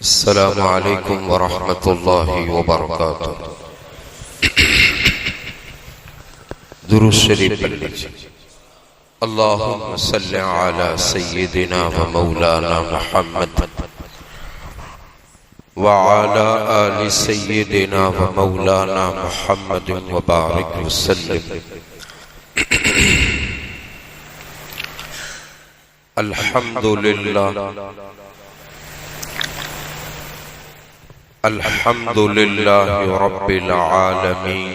अस्सलामु अलैकुम वरहमतुल्लाहि वबरकातुह। दुरूद शरीफ पढ़ लीजिए। अल्लाहुम्मा सल्लि अला सय्यिदिना व मौलाना मुहम्मद व अला आलि सय्यिदिना व मौलाना मुहम्मद व बारिक वसल्लिम। अल्हम्दुलिल्लाह अल्हम्दुलिल्लाहि रब्बिल आलमीन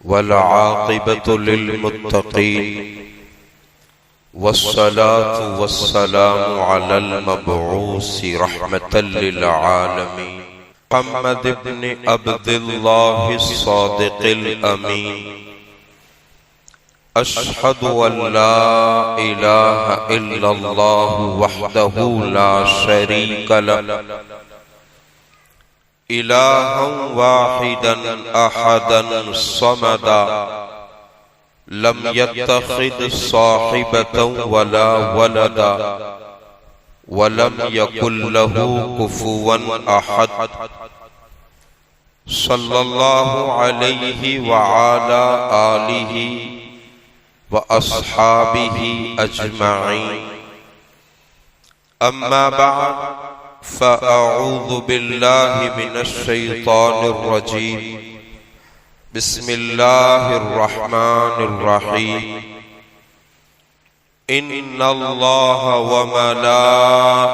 वल आक़िबतु लिल मुत्तक़ीन वस्सलातु वस्सलामु अलल मबऊसी रहमतल लिल आलमीन मुहम्मद इब्न अब्दिल्लाह सादिक़िल अमीन। अशहदु अल्ला इलाहा इल्लल्लाह वहदहु ला शरीका लह इलाहन वाहिदन अहदन समदा लम यत्तखिद साहिबतन वला वलदा वलम यकुल लहू कुफुवन अहद। सल्लल्लाहु अलैहि व अला आलिहि व अस्हाबिही अजमाइन। अम्मा बाद फ़अऊज़ु बिल्लाहि मिनश शैतानिर रजीम। बिस्मिल्लाहिर रहमानिर रहीम। इन्नल्लाहा व मलाइकतहु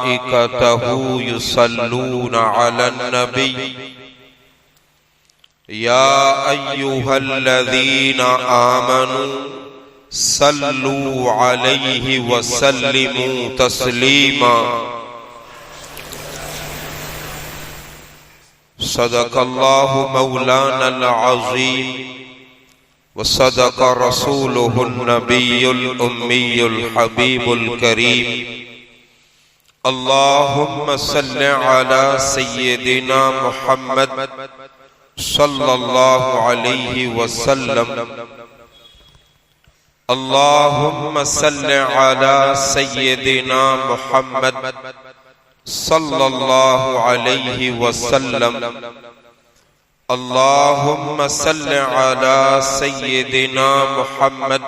युसल्लूना अलन नबी या अय्युहल्लज़ीना आमनू सल्लू अलैहि वसल्लिमू तस्लीमा। सदक़ल्लाहु मौलानल अज़ीम व सदक़ रसूलुहुन नबियुल उम्मियुल हबीबुल करीम। अल्लाहुम्मा सल्लि अला सय्यिदिना मुहम्मद सल्लल्लाहु अलैहि वसल्लम। अल्लाहुम्मा सल्लि अला सय्यिदिना मुहम्मद सल्लल्लाहु अलैहि वसल्लम। अल्लाहुम्मा सल्लि अला सय्यिदिना मुहम्मद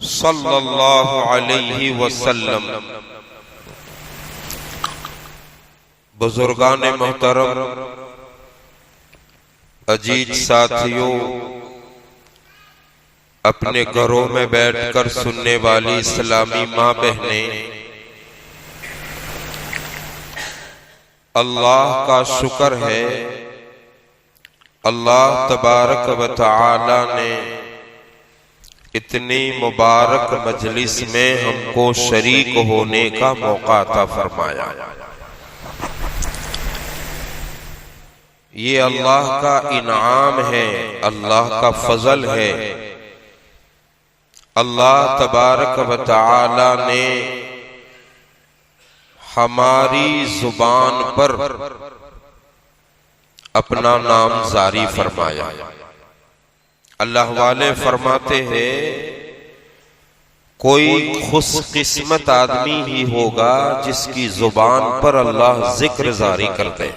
सल्लल्लाहु अलैहि वसल्लम। बुजुर्गान मोहतरम, अजीज साथियों, अपने घरों में बैठकर सुनने वाली इस्लामी माँ बहनें, अल्लाह का शुक्र है, अल्लाह तबारक व तआला ने इतनी मुबारक मजलिस में हमको शरीक होने का मौका अता फरमाया। ये अल्लाह का इनाम है, अल्लाह का फजल है। अल्लाह तबारक व तआला ने हमारी जुबान पर अपना नाम जारी फरमाया। अल्लाह वाले फरमाते हैं, कोई खुशकिस्मत आदमी ही होगा जिसकी जुबान पर अल्लाह जिक्र जारी कर दे,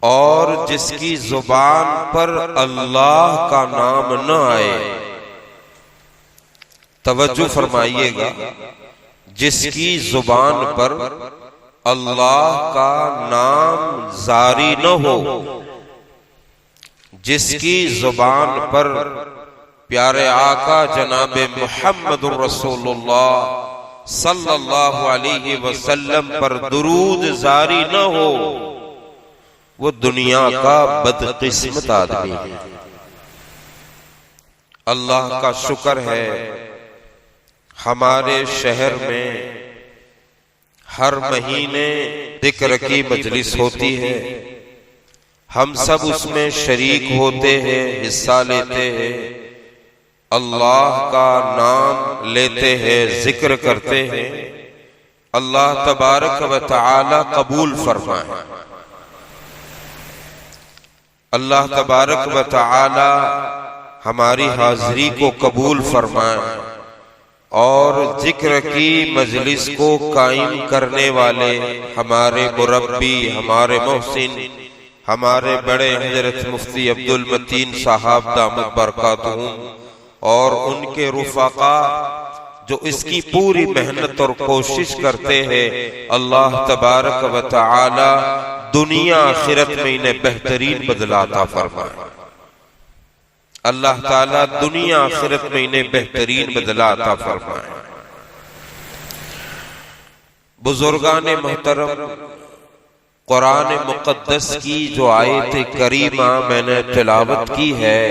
और जिसकी जुबान पर अल्लाह का नाम न आए। तवज्जो फरमाइएगा, जिसकी जुबान पर अल्लाह का नाम जारी न हो, जिसकी जुबान पर प्यारे आका जनाबे मुहम्मदुर रसूलुल्लाह सल्लल्लाहु अलैहि वसल्लम पर दुरूद जारी न हो, वो दुनिया का बदकिस्मत आदमी है। अल्लाह का शुक्र है, हमारे शहर में हर महीने जिक्र की मजलिस होती है। हम सब उसमें शरीक होते हैं, हिस्सा लेते हैं, अल्लाह का नाम लेते हैं, जिक्र करते हैं। अल्लाह तबारक व तआला कबूल फरमाए। अल्लाह तबारक व तआला हमारी हाजिरी को कबूल फरमाए और जिक्र की मजलिस को कायम करने वाले हमारे मुरब्बी, हमारे मोहसिन, हमारे बड़े हजरत मुफ्ती अब्दुल मतीन साहब दामद बरकातुहू और उनके रुफाका जो इसकी पूरी मेहनत और कोशिश करते हैं, अल्लाह तबारक व तआला दुनिया आखिरत में इन्हें बेहतरीन बदला अता फरमाए। अल्लाह ताला दुनिया आखिरत में इन्हें बेहतरीन बदला अता फरमाए। बुजुर्गाने मोहतरम, कुरान मुकद्दस की जो आयत करीमा मैंने तिलावत की है,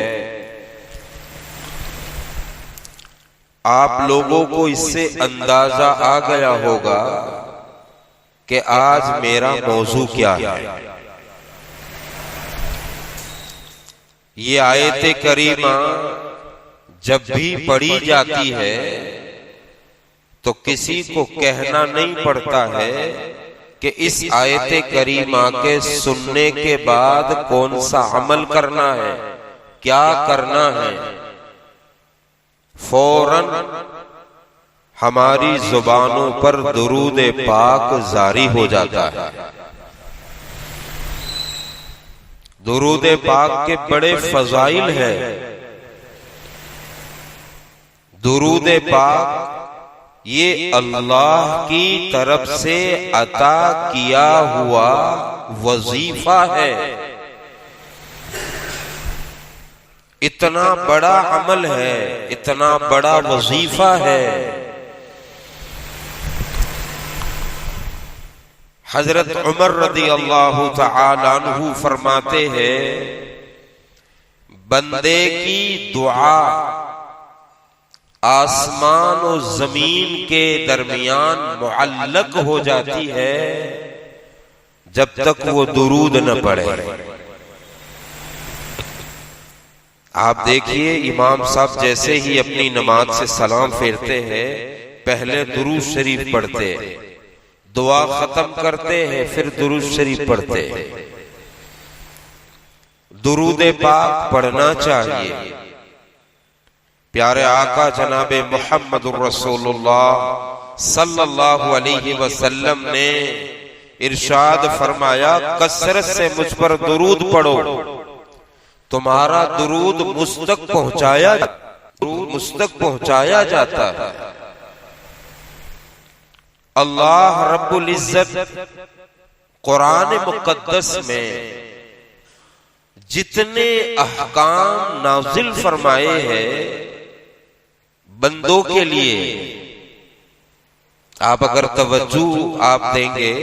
आप लोगों को इससे अंदाजा आ गया होगा कि आज मेरा मौजू क्या है। ये आयत करीमा जब भी पढ़ी जाती है तो किसी को कहना नहीं पड़ता है कि इस आयत करीमा के सुनने के बाद कौन सा अमल करना है, क्या करना है। फौरन हमारी जुबानों पर दुरूद पाक जारी हो जाता है। दुरूद पाक के बड़े फजाइल है। दुरूद पाक ये अल्लाह की तरफ से अता किया हुआ वजीफा है। इतना बड़ा अमल है, इतना बड़ा वजीफा है। हजरत उमर रदी अल्लाह तआला अन्हु फरमाते हैं, बंदे की दुआ आसमान और जमीन के दरमियान मुअल्लक हो जाती है जब तक वो दुरूद न पढ़े। आप देखिए, इमाम साहब जैसे ही अपनी नमाज से सलाम फेरते हैं, पहले दुरूद शरीफ पढ़ते हैं, दुआ खत्म करते हैं, फिर दुरूद शरीफ पढ़ते हैं। दुरूद पाक पढ़ना चाहिए। प्यारे आका जनाबे मुहम्मदुर रसूलुल्लाह सल्लल्लाहु अलैहि वसल्लम ने इरशाद फरमाया, कसरत से मुझ पर दुरूद पढ़ो, तुम्हारा दुरूद मुझ तक पहुंचाया जाता है। अल्लाह रब्बुल इज्जत कुरान मुकद्दस में जितने अहकाम नाजिल फरमाए हैं बंदों के लिए, आप अगर तवज्जो आप देंगे,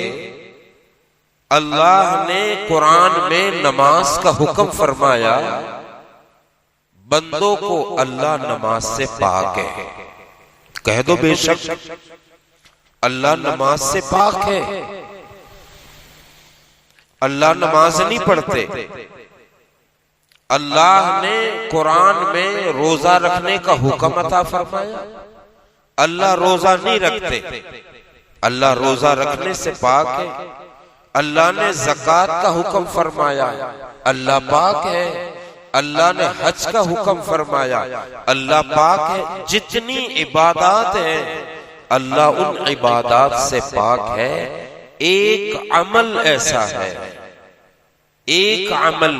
अल्लाह ने कुरान में नमाज का हुक्म फरमाया। बंदों को अल्लाह नमाज से पाक है। कह दो बेशक अल्लाह नमाज से पाक है। अल्लाह नमाज नहीं पढ़ते। अल्लाह ने कुरान में रोजा रखने का हुक्म अता फरमाया। अल्लाह रोजा नहीं रखते। अल्लाह रोजा रखने से पाक है। अल्लाह ने ज़कात का हुक्म फरमाया, अल्लाह पाक है। अल्लाह ने हज का हुक्म फरमाया, अल्लाह पाक है। जितनी इबादत है अल्लाह उन इबादत से पाक है। एक अमल ऐसा है, एक अमल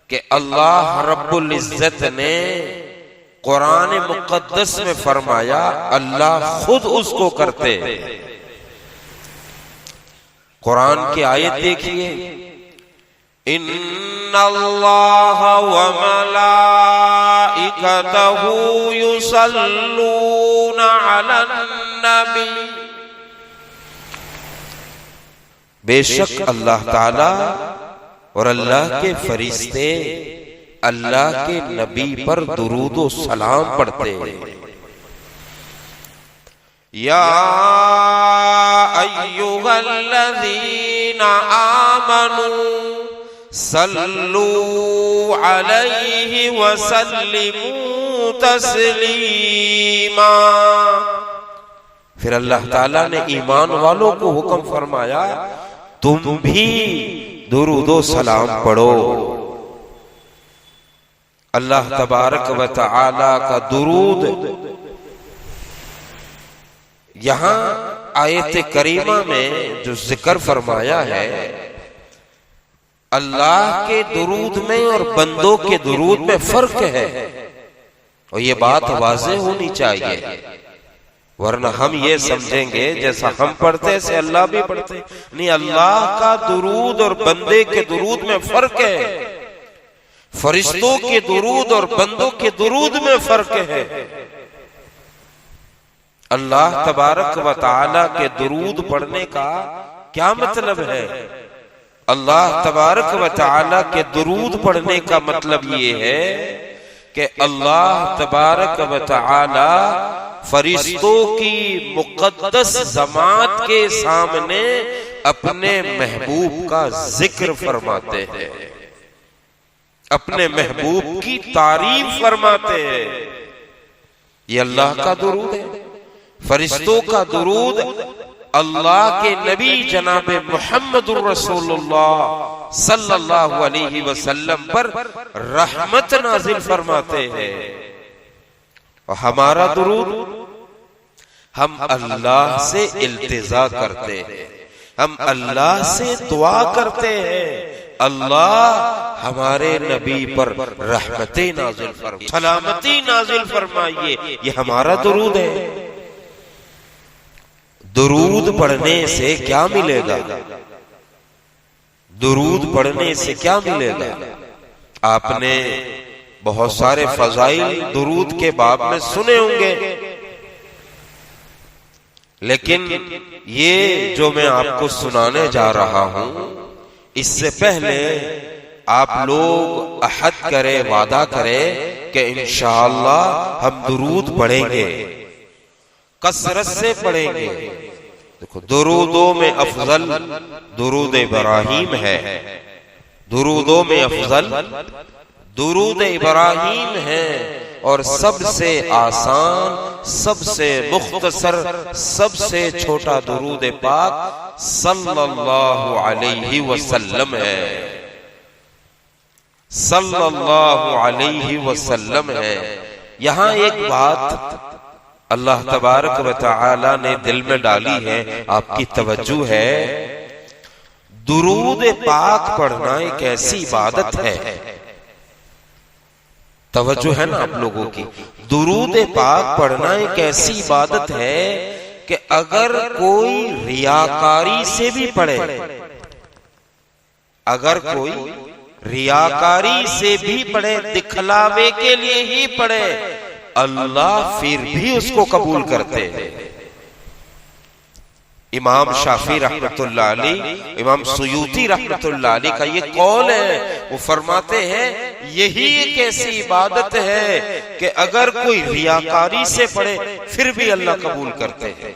कि अल्लाह रब्बुल इज्जत ने कुरान मुकद्दस में फरमाया, अल्लाह खुद उसको करते हैं। कुरान की आयत देखिए, इन्नल्लाह व मलाइकतहु युसल्लूना अलन नबी। बेशक अल्लाह ताला और अल्लाह के फरिश्ते अल्लाह के नबी पर दुरूद व सलाम पढ़ते हैं। या अय्युहल्लज़ीना आमनू सल्लू अलैहि वसल्लिमू तस्लीमा। फिर अल्लाह ताला ने ईमान वालों को हुक्म फरमाया, तुम भी दुरूदो सलाम पढ़ो। अल्लाह तबारक व तआला का दुरूद यहां आयत करीमा में जो जिक्र फरमाया है, अल्लाह के दुरूद में और बंदों के दुरूद में फर्क है, और ये बात वाज़ेह होनी चाहिए, वरना हम ये समझेंगे जैसा हम पढ़ते से अल्लाह भी पढ़ते। नहीं, अल्लाह का दुरूद और बंदे के दुरूद में फर्क है, फरिश्तों के दुरूद और बंदों के दुरूद में फर्क है। अल्लाह तबारक व तआला के दुरूद पढ़ने का क्या मतलब है? अल्लाह तबारक व तआला के दुरूद पढ़ने का मतलब ये है कि अल्लाह तबारक व तआला फरिश्तों की मुक़द्दस जमात के सामने अपने महबूब का जिक्र फरमाते हैं, अपने महबूब की तारीफ फरमाते हैं। ये अल्लाह का दुरूद है। फरिश्तों का दुरूद अल्लाह के नबी जनाबे मुहम्मदुर रसूलुल्लाह सल्लल्लाहु अलैहि वसल्लम पर रहमत नाजिल फरमाते हैं। और हमारा दुरूद, हम अल्लाह से इल्तिजा करते हैं, हम अल्लाह से दुआ करते हैं, अल्लाह हमारे नबी पर रहमतें नाजिल फरमाइए, सलामती नाजिल फरमाइए। ये हमारा दुरूद है। दुरूद पढ़ने से क्या मिलेगा? दुरूद पढ़ने से क्या मिलेगा? आपने बहुत सारे फजाइल दुरूद के बाब में सुने होंगे, लेकिन ये जो मैं आपको सुनाने जा रहा हूं, इससे पहले आप लोग अहद करें, वादा करें कि इंशाअल्लाह हम दुरूद पढ़ेंगे, कसरत से पढ़ेंगे। देखो, दुरूदों में अफजल दुरूद इब्राहीम है, दुरूदों में अफजल दुरूद इब्राहीम है, और सबसे आसान, सबसे मुख्तसर, सबसे छोटा दुरूद पाक सल्लल्लाहु अलैहि वसल्लम है, सल्लल्लाहु अलैहि वसल्लम है। यहां एक बात अल्लाह तबारक व तआला ने दिल में डाली है, आपकी तवज्जो है। दुरूद पाक पढ़ना एक ऐसी इबादत है, तवज्जो है ना आप लोगों की। दुरूद पाक पढ़ना एक ऐसी इबादत है कि अगर कोई रियाकारी से भी पढ़े, अगर कोई रियाकारी से भी पढ़े, दिखलावे के लिए ही पढ़े, अल्लाह फिर भी उसको कबूल करते हैं। इमाम शाफी रहमतुल्लाह अलैह, इमाम सुयूती रहमतुल्लाह अलैह का ये कौल है। वो फरमाते हैं यही एक ऐसी इबादत है कि अगर कोई रियाकारी से पढ़े फिर भी अल्लाह कबूल करते हैं।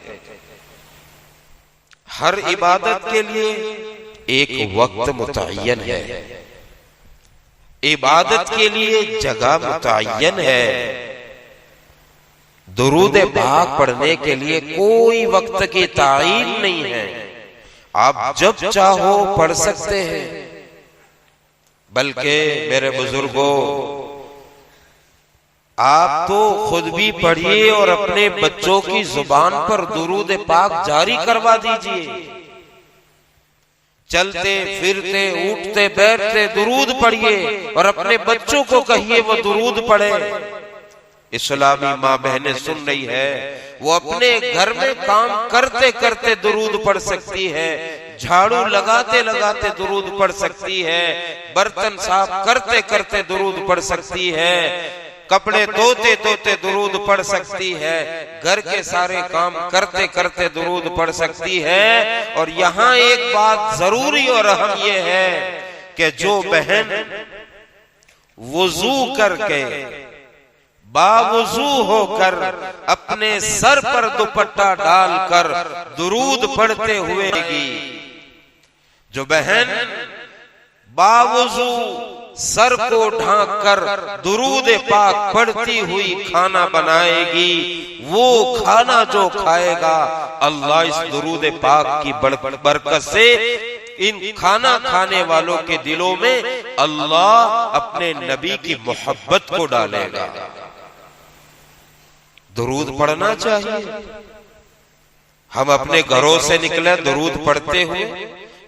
हर इबादत के लिए एक वक्त मुतय्यन है, इबादत के लिए जगह मुतय्यन है। दुरूद पाक पढ़ने के लिए कोई वक्त की तायीन नहीं है, आप जब चाहो पढ़ सकते हैं। बल्कि मेरे बुजुर्गों, आप तो खुद भी पढ़िए और अपने बच्चों की जुबान पर दुरूद पाक जारी करवा दीजिए। चलते फिरते उठते बैठते दुरूद पढ़िए और अपने बच्चों को कहिए वो दुरूद पढ़े। इस्लामी माँ बहनें सुन रही है, वो अपने घर में काम करते करते दुरूद पढ़ सकती है, झाड़ू लगाते लगाते दुरूद पढ़ सकती है, बर्तन साफ करते करते दुरूद पढ़ सकती है, कपड़े धोते धोते दुरूद पढ़ सकती है, घर के सारे काम करते करते दुरूद पढ़ सकती है। और यहाँ एक बात जरूरी और अहम ये है कि जो बहन वुजू करके बावुजू होकर अपने सर पर दुपट्टा डालकर दुरूद पढ़ते हुए, जो बहन बावुजू सर को ढांक कर दुरूद पाक पढ़ती हुई खाना बनाएगी, वो खाना जो खाएगा अल्लाह इस दुरूद पाक की बरकत से इन खाना खाने वालों के दिलों में अल्लाह अपने नबी की मोहब्बत को डालेगा। दुरूद पढ़ना चाहिए। हम अपने घरों से निकले दुरूद पढ़ते हुए,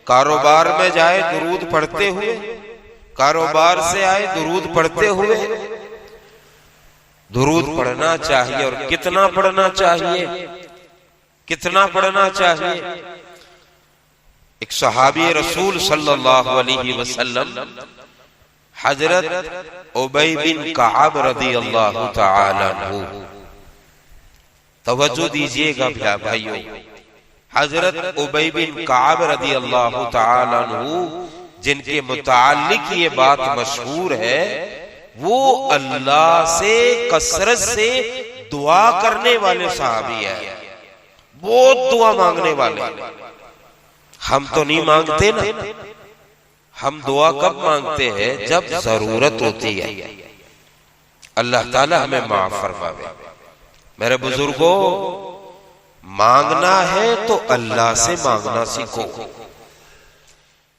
कारोबार में जाए दुरूद पढ़ते हुए, कारोबार से आए दुरूद पढ़ते हुए। दुरूद पढ़ना चाहिए और कितना पढ़ना चाहिए, कितना पढ़ना चाहिए। एक सहाबी रसूल सल्लल्लाहु अलैहि वसल्लम हजरत उबई बिन कअब रदियल्लाहु ताला अन्हु, तवज्जो दीजिएगा भाइयों, हजरत उबई बिन कअब रदियल्लाहु ताला अन्हु जिनके मुताल्लिक ये बात मशहूर है, वो अल्लाह से कसरत से दुआ करने वाले सहाबी है, बहुत दुआ मांगने वाले। हम तो नहीं मांगते ना, हम दुआ कब मांगते हैं? जब जरूरत होती है। अल्लाह ताला हमें माफ फरमावे। मेरे बुजुर्गों, मांगना है तो अल्लाह से मांगना सीखो,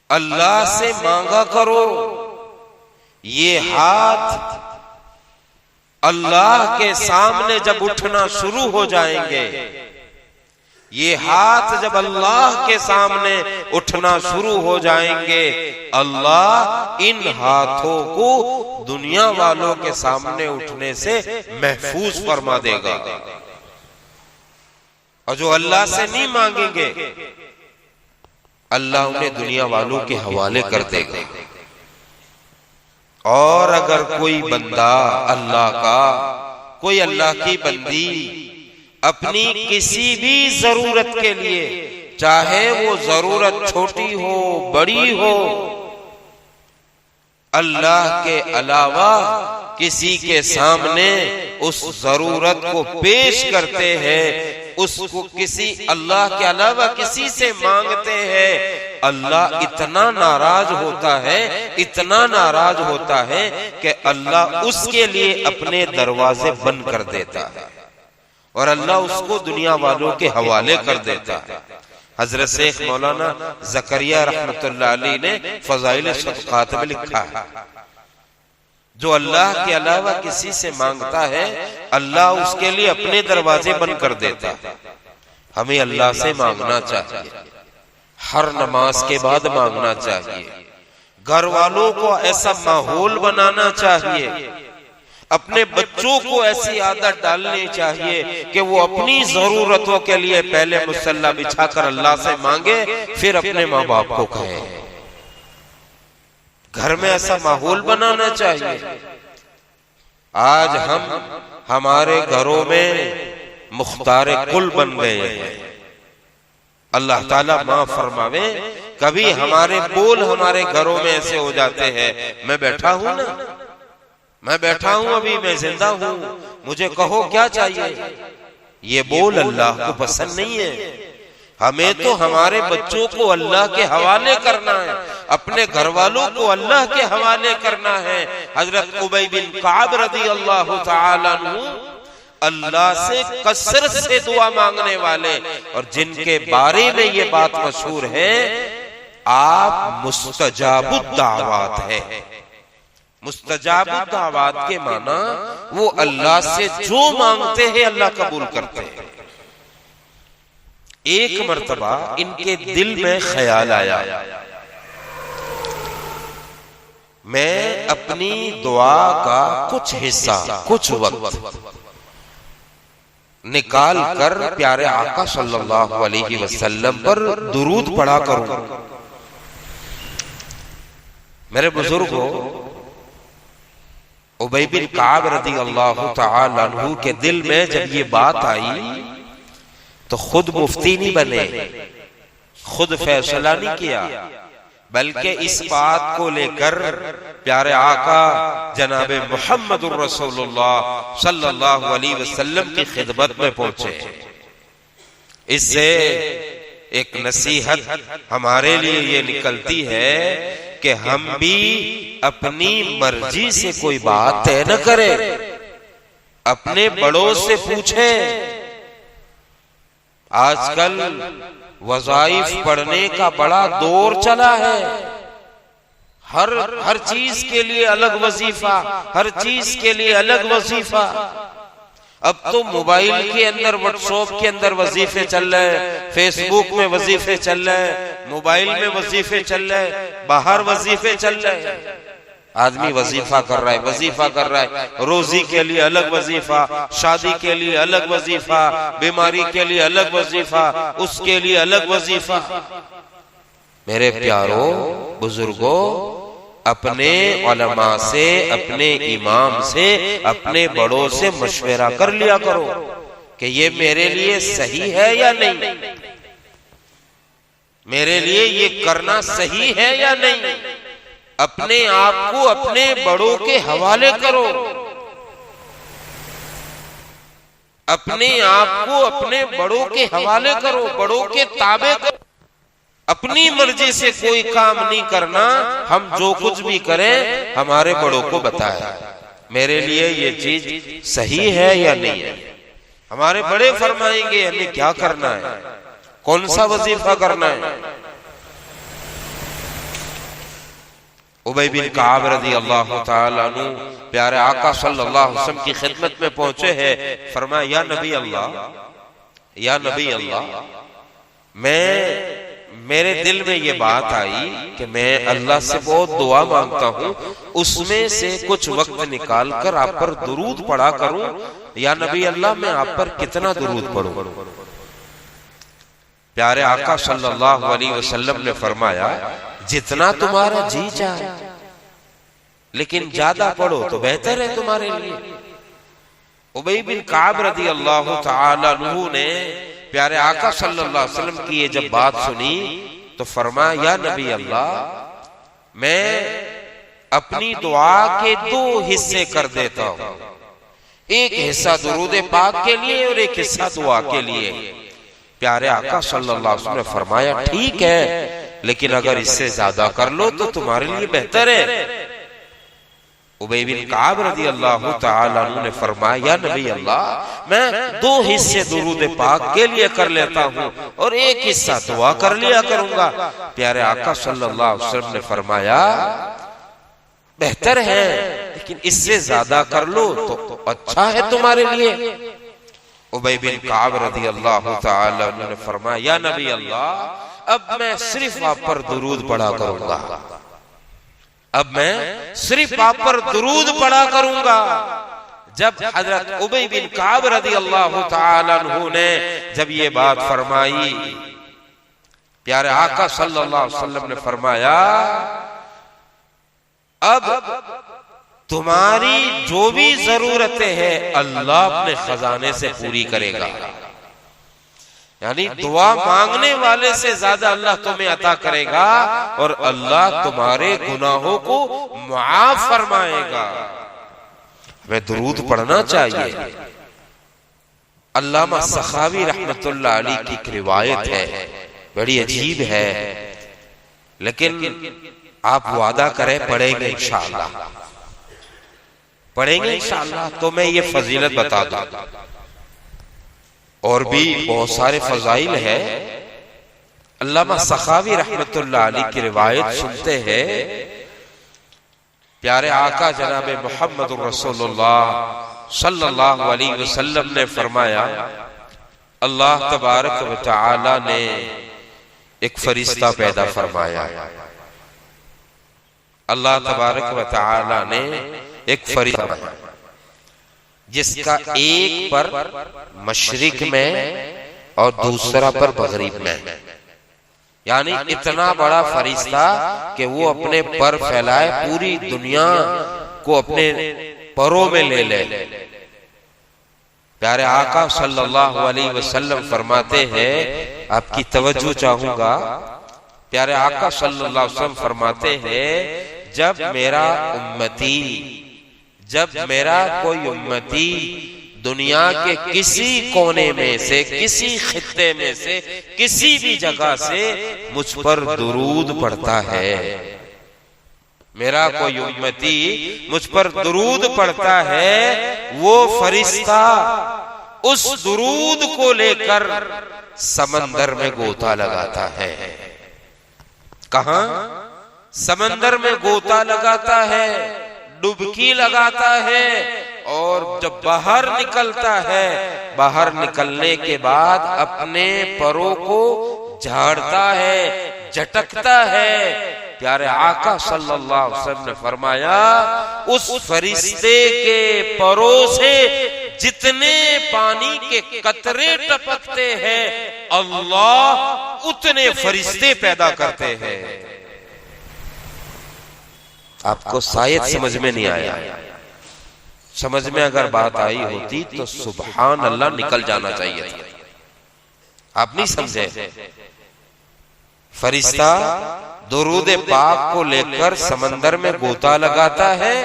अल्लाह से मांगा करो। ये हाथ अल्लाह के सामने जब उठना शुरू हो जाएंगे, ये हाथ जब अल्लाह के सामने उठना शुरू हो जाएंगे, अल्लाह इन हाथों को दुनिया वालों के सामने उठने से महफूज फरमा देगा। और जो अल्लाह से नहीं मांगेंगे, अल्लाह उन्हें दुनिया वालों के हवाले कर देगा। और अगर कोई बंदा अल्लाह का, कोई अल्लाह की बंदी अपनी किसी भी जरूरत के लिए, चाहे वो जरूरत छोटी हो बड़ी हो, अल्लाह के अलावा किसी के सामने उस जरूरत को पेश करते हैं, उसको किसी अल्लाह के अलावा किसी से मांगते हैं, अल्लाह इतना नाराज होता है, इतना नाराज होता है कि अल्लाह उसके लिए अपने दरवाजे बंद कर देता है और अल्लाह उसको दुनिया वालों के हवाले कर देता है। हजरत शेख मौलाना जकरिया रहमतुल्लाह अलैह ने फजाइल सदकात में लिखा है, जो अल्लाह के अलावा किसी से मांगता है, अल्लाह उसके लिए अपने दरवाजे बंद कर देता है। हमें अल्लाह से मांगना चाहिए, हर नमाज के बाद मांगना चाहिए। घर वालों को ऐसा माहौल बनाना चाहिए, अपने बच्चों को ऐसी आदत डालनी चाहिए कि वो अपनी जरूरतों के लिए पहले मुसल्ला बिछाकर अल्लाह से मांगे, फिर अपने माँ बाप को कहे। घर में ऐसा माहौल बनाना चाहिए। आज हम हमारे घरों में मुख्तार कुल बन गए हैं। अल्लाह ताला माफ फरमावे। कभी हमारे बोल हमारे घरों में ऐसे हो जाते हैं, मैं बैठा हूं ना, मैं बैठा हूं, अभी मैं जिंदा हूं, मुझे कहो क्या चाहिए। ये बोल अल्लाह को पसंद नहीं है। हमें तो हमारे बच्चों को अल्लाह के हवाले करना है, अपने घर वालों को अल्लाह के हवाले करना है। हजरत उबई बिन कअब रदियल्लाहु ताला अन्हु अल्लाह से कसरत से दुआ मांगने वाले, और जिनके बारे में ये बात मशहूर है, आप मुस्तजाबुद दावत है। मुस्तजाबुद दावत के माना वो अल्लाह से जो मांगते हैं अल्लाह कबूल करते हैं। एक मर्तबा इनके दिल में ख्याल आया, मैं अपनी दुआ का कुछ हिस्सा, कुछ वक्त निकाल कर प्यारे आका सल्लल्लाहु अलैहि वसल्लम पर दुरूद पढ़ा करूं। मेरे बुजुर्गों, उबई बिन कअब रदियल्लाहु ताला अन्हु के दिल में जब ये बात आई तो खुद मुफ्ती नहीं बने, खुद फैसला नहीं किया, बल्कि इस बात को लेकर प्यारे आका जनाबे मुहम्मदुर रसूलुल्लाह सल्लल्लाहु अलैहि वसल्लम की खिदमत में पहुंचे। इससे एक नसीहत हमारे लिए ये निकलती है कि हम भी अपनी मर्जी से कोई बात तय न करें, अपने बड़ों से पूछें। आजकल वज़ाइफ पढ़ने का बड़ा दौर चला है, हर चीज के लिए अलग वजीफा, हर चीज के लिए अलग वजीफा। अब तो मोबाइल के अंदर, व्हाट्सएप के अंदर वजीफे चल रहे हैं, फेसबुक में वजीफे चल रहे हैं, मोबाइल में वजीफे चल रहे हैं, बाहर वजीफे चल रहे हैं। आदमी वजीफा कर रहा है, वजीफा कर रहा है, रोजी के लिए अलग वजीफा, शादी के लिए अलग वजीफा, बीमारी के लिए अलग वजीफा, उसके लिए अलग वजीफा। मेरे प्यारों बुजुर्गों, अपने उलमा से, अपने इमाम से, अपने बड़ों से मशवरा कर लिया करो कि ये मेरे लिए सही है या नहीं, मेरे लिए ये करना सही है या नहीं। अपने आप को अपने बड़ों के हवाले करो, अपने आप को अपने बड़ों के हवाले करो, बड़ों के ताबे करो। अपनी मर्जी से कोई काम नहीं करना। हम जो कुछ भी करें हमारे बड़ों को बताया, मेरे लिए ये चीज सही है या नहीं है। हमारे बड़े फरमाएंगे हमें क्या करना है, कौन सा वजीफा करना है। उबई बिन काब रज़ी अल्लाह ताला अन्हु प्यारे आका सल्लल्लाहु अलैहि वसल्लम की खिदमत में पहुंचे हैं। फरमाया, या नबी अल्लाह, या नबी अल्लाह, मेरे दिल में ये बात आई कि मैं अल्लाह से बहुत दुआ मांगता हूँ, उसमें से कुछ वक्त निकाल कर आप पर दुरूद पढ़ा करूं। या नबी अल्लाह, मैं आप पर कितना दुरूद पढ़ूं। प्यारे आका सल्लल्लाहु अलैहि वसल्लम ने फरमाया, जितना तुम्हारा जी चाहे, लेकिन ज्यादा पढ़ो तो बेहतर है तुम्हारे लिए। उबई बिन काब रज़ी अल्लाह ताला अन्हु ने प्यारे आका सल्लल्लाहु अलैहि वसल्लम की ये जब बात सुनी तो फरमाया, या नबी अल्लाह, मैं अपनी दुआ के दो हिस्से कर देता हूं, एक हिस्सा दुरूद पाक के लिए और एक हिस्सा दुआ के लिए। प्यारे आका सल्लल्लाहु अलैहि वसल्लम ने फरमाया, ठीक है, लेकिन अगर इससे ज्यादा कर लो तो तुम्हारे लिए बेहतर है। उबई बिन काब रज़ी अल्लाह ताला अन्हु ने फरमाया, या नबी अल्लाह, मैं दो हिस्से दुरूद पाक के लिए कर लेता हूँ और एक हिस्सा दुआ कर लिया करूंगा। प्यारे आका सल्लल्लाहु अलैहि वसल्लम ने फरमाया, बेहतर है, लेकिन इससे ज्यादा कर लो तो अच्छा है तुम्हारे लिए। उबई बिन काब रज़ी अल्लाह ताला अन्हु ने फरमाया, या नबी अल्लाह, अब मैं सिर्फ आप पर दुरूद पढ़ा करूंगा, अब मैं सिर्फ आप पर दुरूद पढ़ा करूंगा। जब हजरत उबई बिन काब रज़ी अल्लाह ताला अन्हु ने जब ये बात फरमाई, प्यारे आका सल्लल्लाहु अलैहि वसल्लम ने फरमाया, अब तुम्हारी जो भी जरूरतें हैं अल्लाह अपने खजाने से पूरी करेगा। यानी दुआ मांगने वाले से ज्यादा अल्लाह तुम्हें अता करेगा और अल्लाह तुम्हारे गुनाहों को मुआफ फरमाएगा। हमें दुरूद पढ़ना चाहिए। अल्लामा सखावी रहमतुल्लाह अलैह की एक रिवायत है, बड़ी अजीब है, लेकिन आप वादा करें पढ़ेंगे इंशाअल्लाह, पढ़ेंगे इंशाअल्लाह तो मैं ये फजीलत बता दूं। और भी बहुत सारे फजाइल है। अल्लामा सखावी रहमतुल्लाह अलैह की रिवायत सुनते हैं, प्यारे आका जनाबे मोहम्मद रसूलुल्लाह सल्लल्लाहु अलैहि वसल्लम ने फरमाया, अल्लाह तबारक व तआला ने एक फरिश्ता पैदा फरमाया। अल्लाह तबारक व तआला ने एक फरिश्ता जिसका एक पर मशरिक में और दूसरा पर मगरिब में, यानी इतना बड़ा फरिश्ता कि वो अपने पर फैलाए पूरी दुनिया को अपने परों में ले ले। प्यारे आका सल्लल्लाहु अलैहि वसल्लम फरमाते हैं, आपकी तवज्जो चाहूंगा। प्यारे आका सल्लल्लाहु अलैहि वसल्लम फरमाते हैं, जब मेरा कोई उम्मती दुनिया के किसी कोने में से, किसी खित्ते में से, किसी भी जगह से मुझ पर दुरूद पढ़ता है, मेरा कोई उम्मती मुझ पर दुरूद पढ़ता है, वो फरिश्ता उस दुरूद को लेकर समंदर में गोता लगाता है। कहां? समंदर में गोता लगाता है, डुबकी लगाता है और जब बाहर निकलता है, बाहर निकलने के बाद अपने परों को झाड़ता है, झटकता है। प्यारे आका सल्लल्लाहु अलैहि वसल्लम ने फरमाया, उस फरिश्ते के परों से जितने पानी के कतरे टपकते हैं, अल्लाह उतने फरिश्ते पैदा करते हैं। आपको शायद समझ में नहीं आया, समझ में अगर बात आई होती तो सुभान अल्लाह निकल जाना चाहिए था। आप नहीं समझे। फरिश्ता दुरूद पाक को लेकर समंदर में गोता लगाता है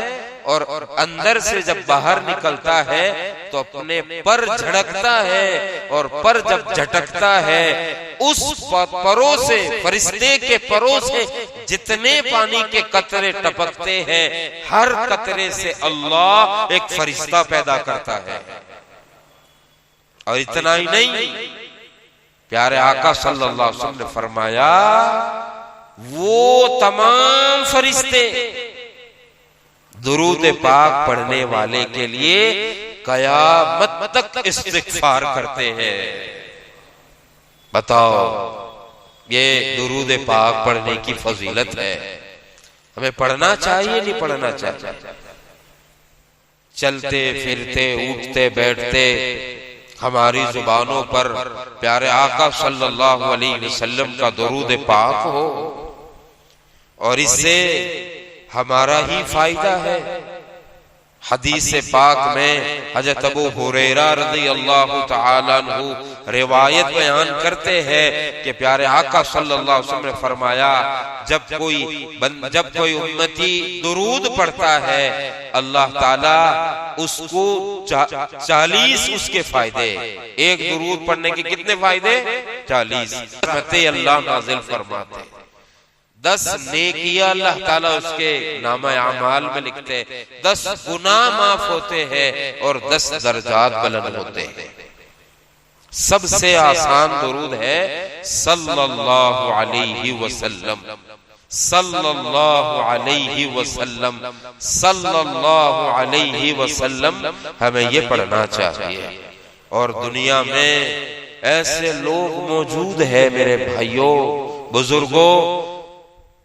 और अंदर से जब बाहर निकलता है तो अपने पर झड़कता है, और पर जब झटकता है उस परों से, फरिश्ते के परों से जितने पानी के कतरे टपकते हैं, हर कतरे से अल्लाह एक फरिश्ता पैदा करता है। और इतना ही नहीं, प्यारे आका सल्लल्लाहु अलैहि वसल्लम ने फरमाया, वो तमाम फरिश्ते दुरूद पाक पढ़ने वाले के लिए कयामत तक इस्तिग़फ़ार करते हैं। बताओ, ये दुरूद पाक पढ़ने की फजीलत है। हमें पढ़ना चाहिए, नहीं पढ़ना चाहिए? चलते फिरते, उठते बैठते हमारी जुबानों पर प्यारे आका सल्लल्लाहु अलैहि वसल्लम का दुरूद पाक हो, और इससे हमारा ही फायदा है। हदीस पाक में हज़रत अबू हुरैरा रज़ियल्लाहु तआला अन्हु रिवायत बयान करते हैं कि प्यारे आका सल्लल्लाहु अलैहि वसल्लम ने फरमाया, जब कोई उम्मती दुरूद पढ़ता है, अल्लाह ताला उसको 40 उसके फायदे, एक दुरूद पढ़ने के कितने फायदे? 40 रहमतें अल्लाह नाज़िल फरमाते हैं। 10 नेकियां अल्लाह ताला उसके नामा अमाल में लिखते हैं, 10 गुनाह माफ होते हैं और 10 दर्जात बुलंद होते हैं। सबसे आसान दुरूद है सल्लल्लाहु अलैहि वसल्लम, सल्लल्लाहु अलैहि वसल्लम, सल्लल्लाहु अलैहि वसल्लम। हमें ये पढ़ना चाहिए। और दुनिया में ऐसे लोग मौजूद है मेरे भाइयों, बुजुर्गों,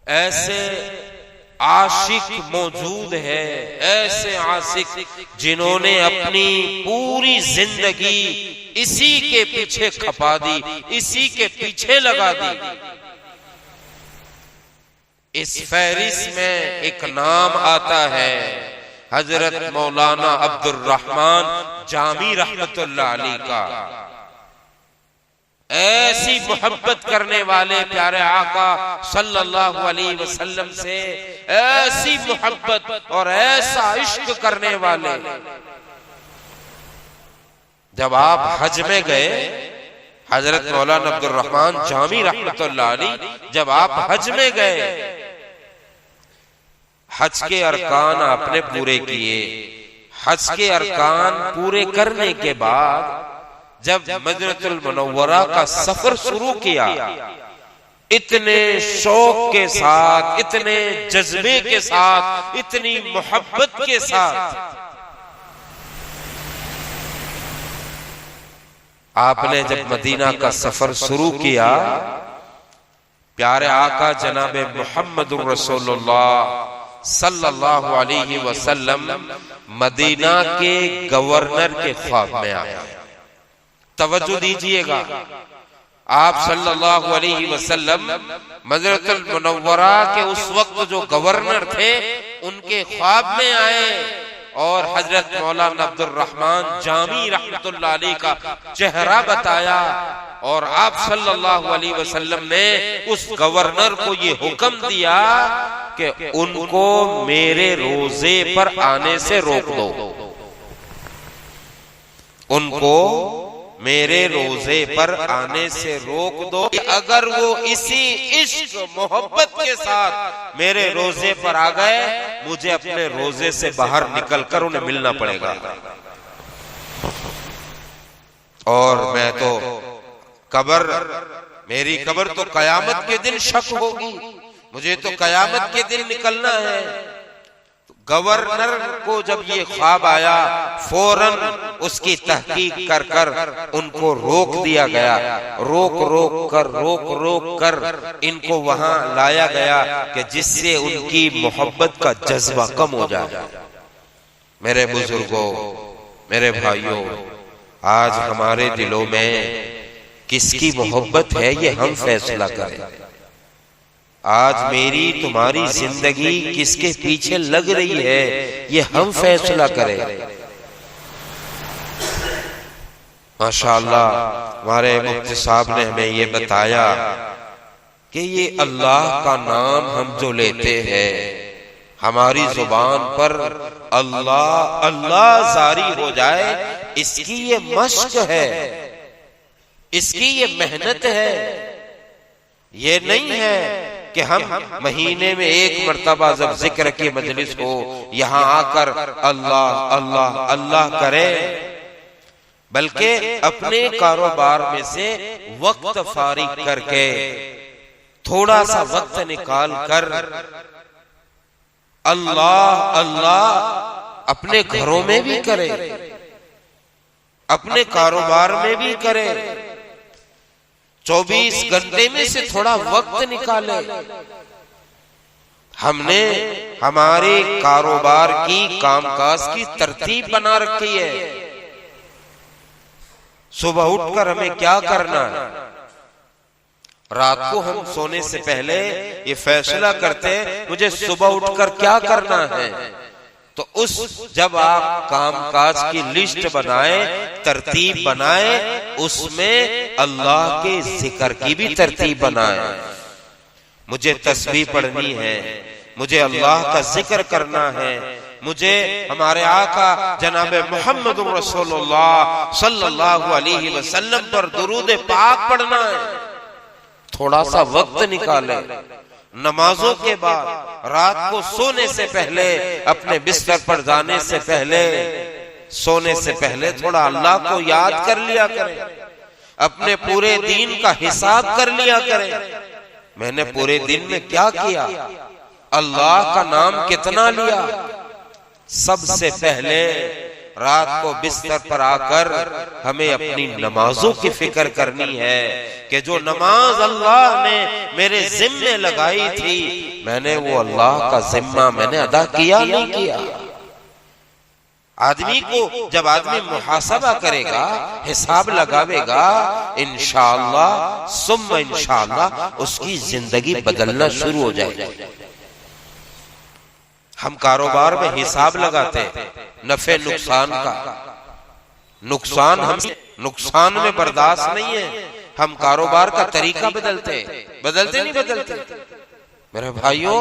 ऐसे आशिक मौजूद है, ऐसे आशिक जिन्होंने अपनी पूरी जिंदगी इसी के पीछे खपा दी, इसी के पीछे लगा दी। इस फहरिस्त में एक नाम आता है हजरत मौलाना अब्दुल रहमान जामी रहमतुल्लाह अलैह का। ऐसी मोहब्बत करने वाले प्यारे आका सल्लल्लाहु अलैहि वसल्लम से, ऐसी मोहब्बत और ऐसा इश्क करने वाले, जब आप हज में गए, हजरत मौलाना अब्दुल रहमान जामी रहमतुल्लाह अलैह, जब आप हज में गए, हज के अरकान आपने पूरे किए। हज के अरकान पूरे करने के बाद जब मदीनतुल मुनव्वरा का सफर शुरू किया, इतने शौक के साथ, इतने जज्बे के साथ, इतनी मोहब्बत के साथ आपने जब मदीना का सफर शुरू किया, प्यारे आका जनाबे मुहम्मदुर रसूलुल्लाह सल्लल्लाहु अलैहि वसल्लम मदीना के गवर्नर के ख्वाब में आए। तवज्जो दीजिएगा, आप सल्लल्लाहु अलैहि वसल्लम मदीनतुल मुनव्वरा के उस वक्त जो गवर्नर थे, उनके ख्वाब में आए और हजरत मौलाना अब्दुल रहमान जामी रहमतुल्लाह अलैह का चेहरा बताया, और आप सल्लल्लाहु अलैहि वसल्लम ने उस गवर्नर को ये हुक्म दिया कि उनको मेरे रोजे पर आने से रोक दो, उनको मेरे रोजे पर आने से रोक दो। अगर वो इसी इश्क मोहब्बत के साथ मेरे रोजे पर आ गए, मुझे अपने रोजे से बाहर निकलकर उन्हें मिलना पड़ेगा। और मैं तो मेरी कब्र तो कयामत के दिन शक होगी, मुझे तो कयामत के दिन निकलना है। तो गवर्नर को जब ये ख्वाब आया, फौरन उसकी तहकीक कर कर उनको रोक दिया गया। रोक रोक कर इनको वहां लाया गया कि जिससे उनकी मोहब्बत का जज्बा कम हो जाए। मेरे बुजुर्गों, मेरे भाइयों, आज हमारे दिलों में किसकी मोहब्बत है ये हम फैसला करें। आज मेरी तुम्हारी जिंदगी किसके पीछे लग रही है ये हम फैसला करें। माशाअल्लाह हमारे मुफ्ती साहब ने हमें ये बताया कि ये अल्लाह का नाम हम जो लेते हैं, हमारी जुबान पर अल्लाह अल्लाह जारी हो जाए, इसकी ये मश्क है, इसकी ये मेहनत है। ये नहीं है कि हम महीने में एक मर्तबा जब जिक्र की मजलिस हो यहां आकर अल्लाह अल्लाह अल्लाह करें, बल्कि अपने कारोबार में से वक्त फारिग करके थोड़ा सा वक्त निकाल कर अल्लाह अल्लाह अपने घरों में भी करें, अपने कारोबार में भी करें। 24 घंटे में से थोड़ा वक्त निकाले। हमने हमारे कारोबार की, कामकाज की तरतीब बना रखी है। सुबह उठकर हमें क्या करना है, रात को हम सोने से पहले ये फैसला करते हैं मुझे सुबह उठकर क्या करना है। तो जब आप कामकाज की लिस्ट बनाए, तरतीब बनाए, उसमें अल्लाह के जिक्र की भी तरतीब बनाए। मुझे तस्बीह पढ़नी है, मुझे अल्लाह का जिक्र करना है, मुझे हमारे आका जनाब मोहम्मद रसूलुल्लाह सल्लल्लाहु अलैहि वसल्लम पर दुरूद पाक पढ़ना है। थोड़ा सा वक्त निकाले, नमाजों के बाद, रात को सोने से पहले, अपने बिस्तर पर जाने से पहले, सोने से पहले थोड़ा अल्लाह को याद कर लिया करें। अपने पूरे दिन का हिसाब कर लिया करें, मैंने पूरे दिन में क्या किया, अल्लाह का नाम कितना लिया। सबसे पहले रात को बिस्तर पर आकर हमें अपनी नमाजों की फिक्र करनी है कि जो नमाज अल्लाह ने मेरे जिम्मे लगाई थी, मैंने वो अल्लाह का जिम्मा मैंने अदा किया नहीं किया। आदमी को जब आदमी मुहासबा करेगा, हिसाब लगावेगा, इंशाअल्लाह सुम्मा इंशाअल्लाह उसकी जिंदगी बदलना शुरू हो जाएगी। हम कारोबार में हिसाब लगाते हैं नफे नुकसान का, नुकसान हम नुकसान में बर्दाश्त नहीं है, हम कारोबार का तरीका बदलते नहीं बदलते। मेरे भाइयों,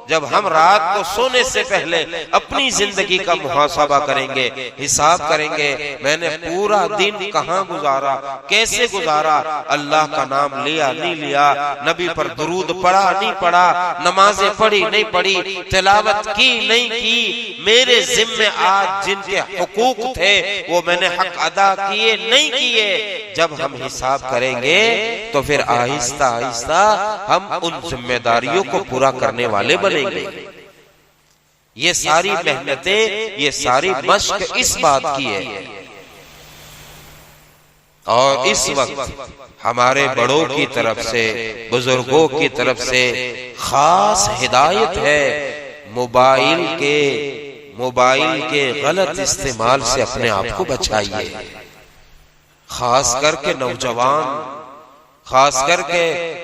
जब हम रात को सोने से पहले अपनी जिंदगी का मुहासबा करेंगे, हिसाब करेंगे, मैंने पूरा दिन कहां गुजारा, कैसे गुजारा, अल्लाह का नाम लिया नहीं लिया, नबी पर दुरूद पढ़ा नहीं पढ़ा, नमाजें पढ़ी नहीं पढ़ी, तिलावत की नहीं की, मेरे जिम्मे आज जिनके हुकूक थे वो मैंने हक अदा किए नहीं किए। जब हम हिसाब करेंगे तो फिर आहिस्ता आहिस्ता हम उन जिम्मेदारियों को पूरा करने वाले बनेंगे। ये सारी मेहनतें, ये सारी मश्क इस बात की है। और इस वक्त हमारे बड़ों की तरफ से, बुजुर्गों की तरफ से खास हिदायत है, मोबाइल के गलत इस्तेमाल से अपने आप को बचाइए। खास करके नौजवान, खास करके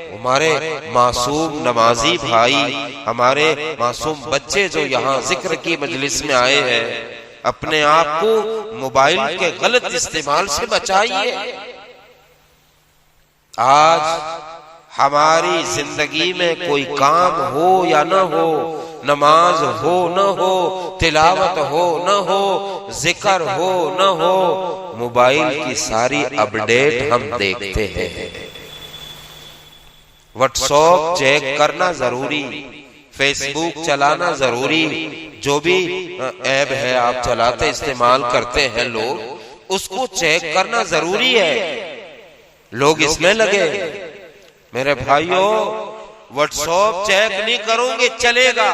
हमारे मासूम नमाजी भाई, हमारे मासूम बच्चे जो यहाँ जिक्र की मजलिस में आए हैं, अपने आप को मोबाइल के गलत इस्तेमाल से बचाइए। आज हमारी जिंदगी में कोई काम हो या न हो, नमाज हो न हो, तिलावत हो न हो, जिक्र हो न हो, मोबाइल की सारी अपडेट हम देखते हैं। व्हाट्सएप चेक करना जरूरी, फेसबुक चलाना जरूरी, जो भी ऐप है आप चलाते इस्तेमाल करते हैं लोग, उसको चेक करना जरूरी है। लोग इसमें लगे। मेरे भाइयों, व्हाट्सएप चेक नहीं करोगे चलेगा,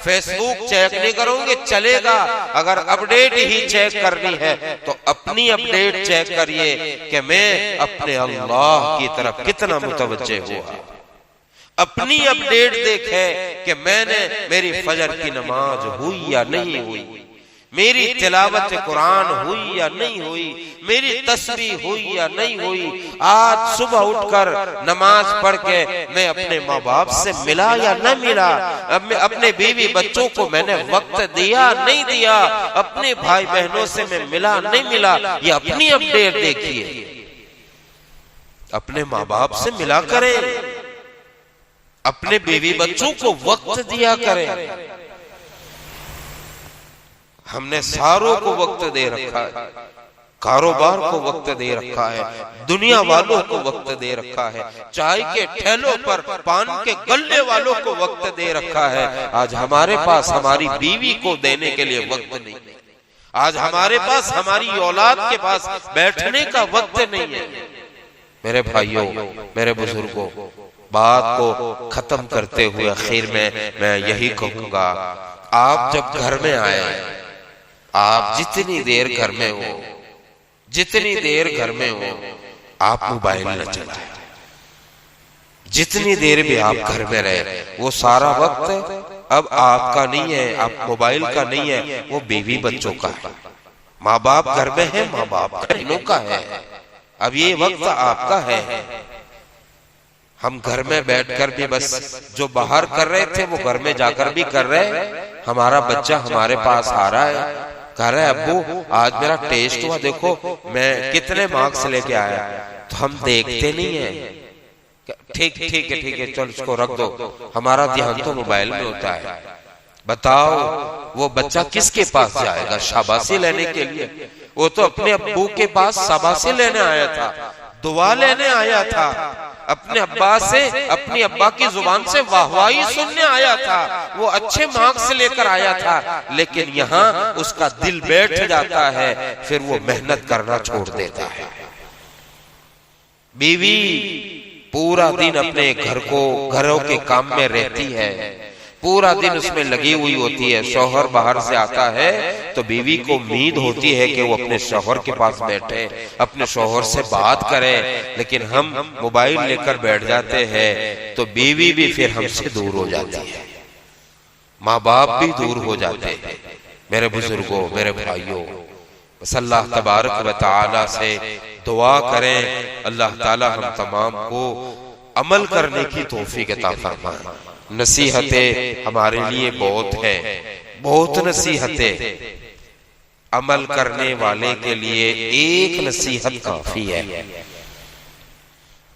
फेसबुक चेक नहीं करोगे चलेगा, अगर अपडेट ही चेक करनी है तो अपनी अपडेट चेक करिए कि मैं अपने अल्लाह की तरफ कितना मुतवज्जे हुआ। अपनी अपडेट देखे कि मैंने मेरी फजर की नमाज हुई या नहीं हुई, मेरी तिलावत कुरान हुई या नहीं हुई, मेरी तस्बीह हुई या नहीं हुई। आज सुबह उठकर नमाज पढ़ के मैं अपने माँ बाप से मिला या न मिला, अपने बीवी बच्चों को मैंने वक्त दिया नहीं दिया, अपने भाई बहनों से मैं मिला नहीं मिला। ये अपनी अपडेट देखिए, अपने माँ बाप से मिला करें, अपने बीवी बच्चों को वक्त दिया करें। हमने सारों को वक्त दे रखा है, कारोबार को वक्त दे रखा है, दुनिया वालों को वक्त दे रखा है, चाय के ठेलों पर पान के गल्ले वालों को वक्त दे रखा है। आज हमारे पास हमारी बीवी को देने के लिए वक्त नहीं, आज हमारे पास हमारी औलाद के पास बैठने का वक्त नहीं है। मेरे भाइयों, मेरे बुजुर्गों, बात को खत्म करते हुए आखिर में मैं यही कहूंगा, आप जब घर में आए, आप जितनी देर घर में हो, जितनी देर घर में हो, आप मोबाइल न चलाएं। जितनी देर भी आप घर में रहे, वो सारा वक्त अब आपका नहीं है, आप मोबाइल का नहीं है, वो बीवी बच्चों का है। माँ बाप घर में है, माँ बाप बहनों का है। अब ये वक्त आपका है। हम घर में बैठकर भी बस जो बाहर कर रहे थे वो घर में जाकर भी कर रहे। हमारा बच्चा हमारे पास आ रहा है, कह रहा है अब्बू आज मेरा टेस्ट हुआ, देखो मैं कितने मार्क्स लेके आया। तो हम देखते नहीं है, ठीक ठीक है ठीक है चल इसको रख दो, हमारा ध्यान तो मोबाइल में होता है। बताओ वो बच्चा किसके पास जाएगा शाबाशी लेने के लिए? वो तो अपने अब्बू के पास शाबाशी लेने आया था, दुआ लेने आया था, अपने अब्बा से, अपनी अब्बा की जुबान से वाहवाही सुनने आया था, वो अच्छे मार्क्स लेकर आया था। लेकिन यहाँ उसका दिल बैठ जाता है, फिर वो मेहनत करना छोड़ देता है। बीवी पूरा दिन अपने घरों के काम में रहती है, पूरा दिन उसमें लगी हुई होती है। शौहर बाहर से आता है तो बीवी को उम्मीद होती है कि वो अपने शौहर के पास बैठे, अपने शौहर से बात करे। लेकिन हम मोबाइल लेकर बैठ जाते हैं तो बीवी भी फिर हमसे दूर हो जाती है, माँ बाप भी दूर हो जाते हैं। मेरे बुजुर्गों, मेरे भाइयों, बस अल्लाह तबारक व तआला से दुआ करें, अल्लाह ताला हम तमाम को अमल करने की तौफीक अता फरमाए। नसीहतें हमारे लिए बहुत है, बहुत नसीहतें। अमल करने वाले के लिए एक नसीहत काफी है।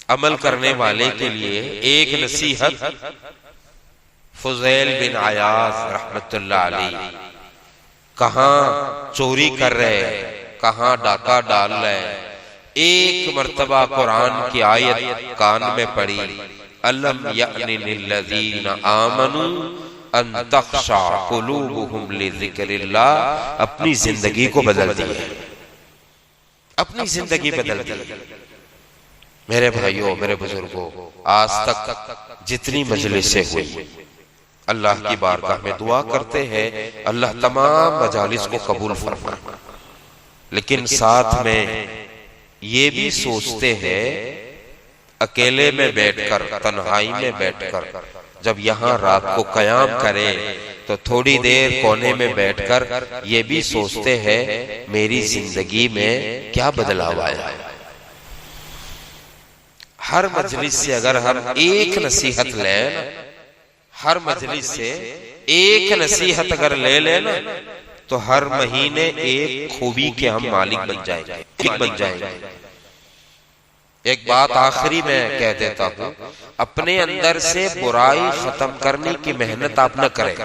अमल करने वाले के लिए एक नसीहत। फुज़ैल बिन आयाज रहमतुल्लाह अलैह कहां चोरी कर रहे, कहां डाका डाल रहे, एक मर्तबा कुरान की आयत कान में पड़ी, अलम यअनि लिल्लज़ीना आमनू अन तख़शा क़ुलूबुहुम लिज़िक्रिल्लाह। अपनी जिंदगी को बदल दी, अपनी जिंदगी बदल दी। मेरे भाइयों, मेरे बुजुर्गों, आज तक जितनी मजलिसें हुई, अल्लाह की बारगाह में दुआ करते हैं अल्लाह तमाम मजालिस को कबूल फरमाए। लेकिन साथ में ये भी सोचते हैं अकेले में बैठकर, तन्हाई में बैठकर, जब यहाँ रात को कयाम करें तो थोड़ी देर कोने में बैठकर ये भी सोचते हैं मेरी जिंदगी में क्या बदलाव आया है। हर मजलिस से अगर हम एक नसीहत लें, हर मजलिस से एक नसीहत अगर ले लेना तो हर महीने एक खूबी के हम मालिक बन जाएंगे। एक बात आखिरी में कह देता हूं, अपने अंदर से बुराई खत्म करने की मेहनत आप न करें।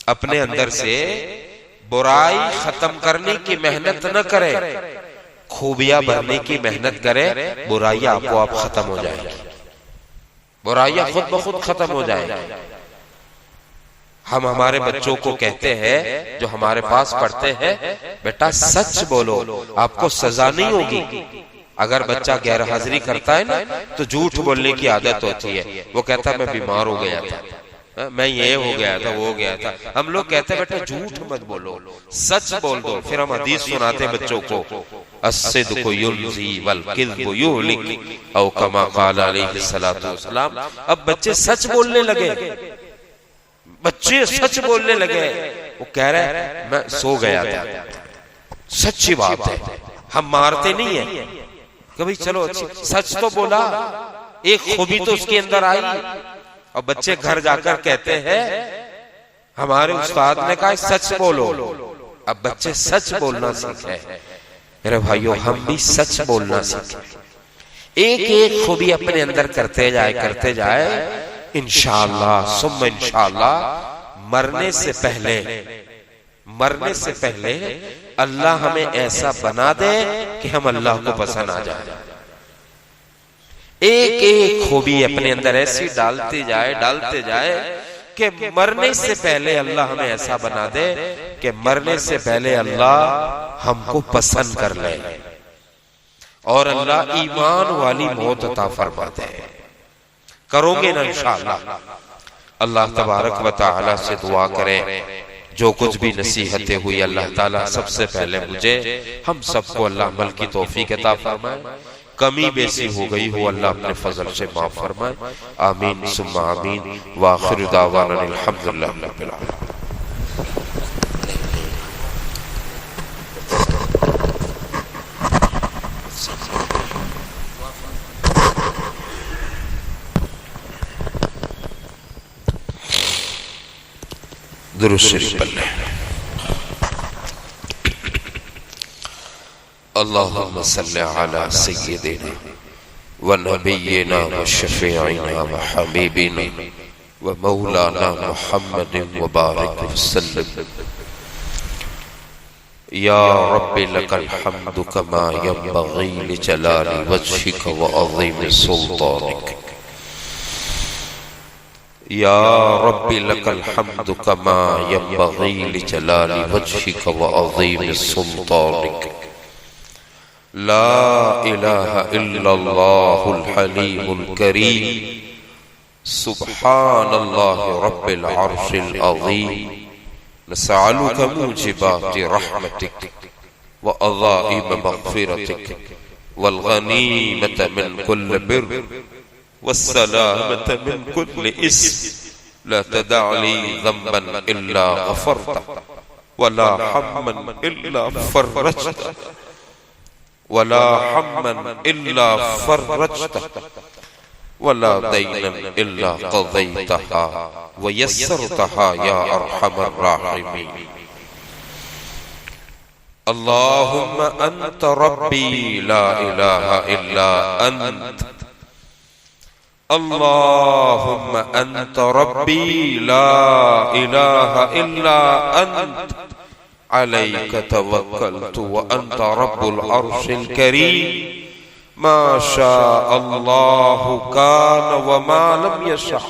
अपने अंदर से बुराई खत्म करने की मेहनत न करें, खूबियां भरने की मेहनत करें। बुराइयां आपको आप खत्म हो जाएगी, बुराइयां खुद ब खुद खत्म हो जाएगी। हम हमारे बच्चों को कहते हैं, जो हमारे पास पढ़ते हैं, बेटा सच बोलो, आपको सजा नहीं होगी। अगर बच्चा गैर हाजिरी करता है ना तो झूठ बोलने की आदत होती है। वो कहता है मैं बीमार हो गया था, मैं ये हो गया था, वो हो गया था। हम लोग कहते हैं बेटा झूठ मत बोलो, सच बोल दो। फिर हम हदीस सुनाते बच्चों को, अस्सिद्क़ु युनज़ी वल किज़्बु युहलिक औ कमा क़ाल अलैहि सलातु वस्सलाम। अब बच्चे सच बोलने लगे, बच्चे सच बोलने लगे। वो कह रहा है मैं सो गया था, सच्ची बात है, हम मारते नहीं है कभी, चलो अच्छी सच तो बोला, एक खूबी तो उसके अंदर आई। और बच्चे घर जाकर कहते हैं हमारे उस्ताद ने कहा सच बोलो। अब बच्चे सच बोलना सीखे। मेरे भाइयों हम भी सच बोलना सीखे, एक एक खूबी अपने अंदर करते जाए इंशाअल्लाह सुम्मा इंशाअल्लाह मरने से पहले अल्लाह हमें ऐसा बना दे कि हम अल्लाह को पसंद आ जाए। एक एक खूबी अपने अंदर ऐसी डालते जाए कि मरने से पहले अल्लाह हमें ऐसा बना दे कि मरने से पहले अल्लाह हमको पसंद कर ले और अल्लाह ईमान वाली मौत अता फरमा दे। करोगे ना इंशाअल्लाह। अल्लाह तबारक व तआला से दुआ करें जो कुछ भी नसीहतें हुई अल्लाह ताला सबसे पहले मुझे हम सबको अल्लाह अमल की तौफीक अता फरमाए। कमी बेसी हो गई हो अल्लाह अपने फजल से माफ फरमाए। आमीन सुम्मा आमीन। व आखिर दावाना अल्हम्दुलिल्लाह रब्बिल आलमीन। दुरूद शरीफ पढ़ लें। अल्लाहुम्मा सल्लि अला सय्यिदिना व नबिय्यिना व शफीइना व हबीबिना व मौलाना मुहम्मदिन व बारिक वसल्लम। या रब्बि लकल हम्दु कमा यंबगी लिजलाली वजहिका व अज़ीम सुल्तानिक। या रब्बि लकल हम्दु कमा यंबगी लिजलाली वजहिका व अज़ीम सुल्तानिक। ला इलाहा इल्लल्लाहुल हलीमुल करीम। सुब्हानल्लाहि रब्बिल अर्शिल अज़ीम। नसअलुका मूजिबाति रहमतिक व अज़ाइम मग़फ़िरतिक वल गनीमत मिन कुल्लि बिर्र वस्सलामत मिन कुल्लि इस्म। ला तदअ ली ज़ंबन इल्ला गफ़रतहु वला हम्मन इल्ला फ़रजतहु वला हम्मन इल्ला फ़रजतहु वला दैनन इल्ला क़ज़ैतहा व यस्सरतहा या अरहमर राहिमीन। अल्लाहुम्मा अंत रब्बी ला इलाहा इल्ला अंत। अल्लाहुम्मा अंत रब्बी ला इलाहा इल्ला अंत। अलैका तवक्कलतु व अंत रब्बुल अर्शिल करीम। मा शाअ अल्लाहु कान व मा लम यशअ